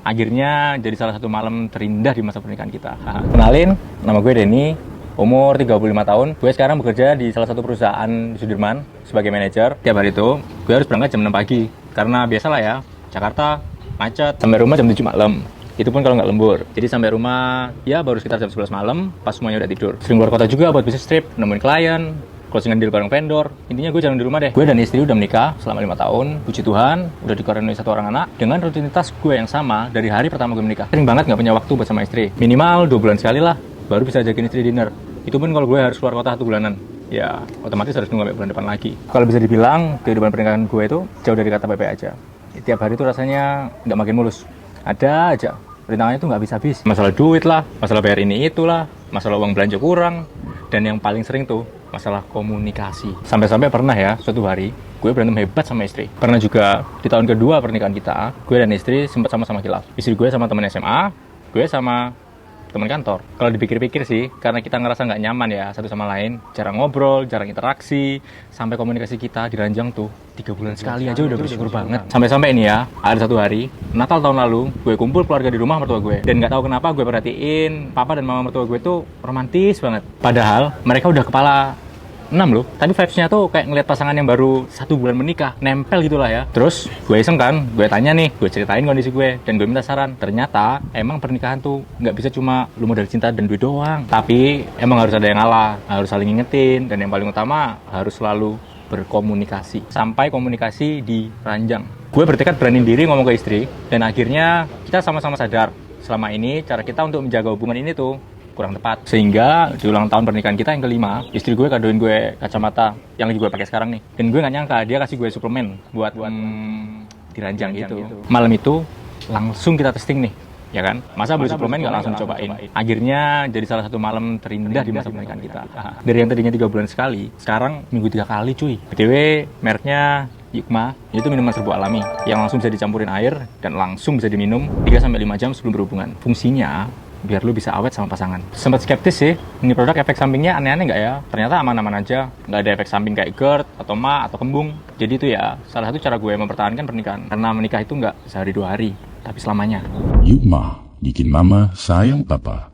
Akhirnya jadi salah satu malam terindah di masa pernikahan kita. Kenalin, nama gue Denny, umur 35 tahun. Gue sekarang bekerja di salah satu perusahaan di Sudirman sebagai manajer. Tiap hari itu gue harus berangkat jam 6 pagi. Karena biasalah ya, Jakarta macet. Sampai rumah jam 7 malam. Itu pun kalau nggak lembur. Jadi sampai rumah ya baru sekitar jam 11 malam pas semuanya udah tidur. Sering keluar kota juga buat bisnis trip, nemuin klien, closingan deal bareng vendor. Intinya gue jarang di rumah deh. Gue dan istri udah menikah selama 5 tahun. Puji Tuhan, udah dikaruniai 1 orang anak dengan rutinitas gue yang sama dari hari pertama gue menikah. Sering banget nggak punya waktu buat sama istri. Minimal 2 bulan sekali lah, baru bisa ajakin istri dinner. Itu pun kalau gue harus keluar kota 1 bulanan. Ya, otomatis harus nunggu sampai bulan depan lagi. Kalau bisa dibilang, kehidupan pernikahan gue itu jauh dari kata baik-baik aja. Tiap hari itu rasanya nggak makin mulus. Ada aja. Rintangannya tuh nggak habis-habis. Masalah duit lah, masalah bayar ini itulah, masalah uang belanja kurang, dan yang paling sering tuh masalah komunikasi. Sampai-sampai pernah ya, suatu hari gue berantem hebat sama istri. Pernah juga di tahun kedua pernikahan kita, gue dan istri sempat sama-sama khilaf. Istri gue sama teman SMA, gue sama teman kantor. Kalau dipikir-pikir sih, karena kita ngerasa nggak nyaman ya satu sama lain, jarang ngobrol, jarang interaksi, sampai komunikasi kita diranjang tuh 3 bulan sekali aja udah bersyukur banget. Sampai-sampai ini ya, ada satu hari Natal tahun lalu, gue kumpul keluarga di rumah mertua gue, dan nggak tahu kenapa gue perhatiin papa dan mama mertua gue tuh romantis banget. Padahal mereka udah kepala 6 loh, tapi vibes-nya tuh kayak ngeliat pasangan yang baru 1 bulan menikah, nempel gitulah ya. Terus gue iseng kan, gue tanya nih, gue ceritain kondisi gue, dan gue minta saran. Ternyata emang pernikahan tuh nggak bisa cuma lu modal cinta dan duit doang, tapi emang harus ada yang ngalah, harus saling ngingetin, dan yang paling utama harus selalu berkomunikasi sampai komunikasi diranjang. Gue bertekad beraniin diri ngomong ke istri, dan akhirnya kita sama-sama sadar selama ini cara kita untuk menjaga hubungan ini tuh kurang tepat. Sehingga di ulang tahun pernikahan kita yang kelima, istri gue kadoin gue kacamata yang lagi gue pakai sekarang nih. Dan gue nggak nyangka dia kasih gue suplemen buat diranjang gitu. Malam itu langsung kita testing nih, ya kan? Masa beli suplemen nggak langsung cobain? Akhirnya jadi salah satu malam terindah di masa pernikahan kita. Dari yang tadinya 3 bulan sekali, sekarang minggu 3 kali cuy. BTW mereknya Yukma, itu minuman serbu alami yang langsung bisa dicampurin air dan langsung bisa diminum 3-5 jam sebelum berhubungan. Fungsinya biar lu bisa awet sama pasangan. Sempat skeptis sih, ini produk efek sampingnya aneh-aneh nggak ya? Ternyata aman-aman aja, nggak ada efek samping kayak GERD, atau MA, atau kembung. Jadi itu ya, salah satu cara gue mempertahankan pernikahan. Karena menikah itu nggak sehari 2 hari, tapi selamanya. Yukma, bikin mama sayang papa.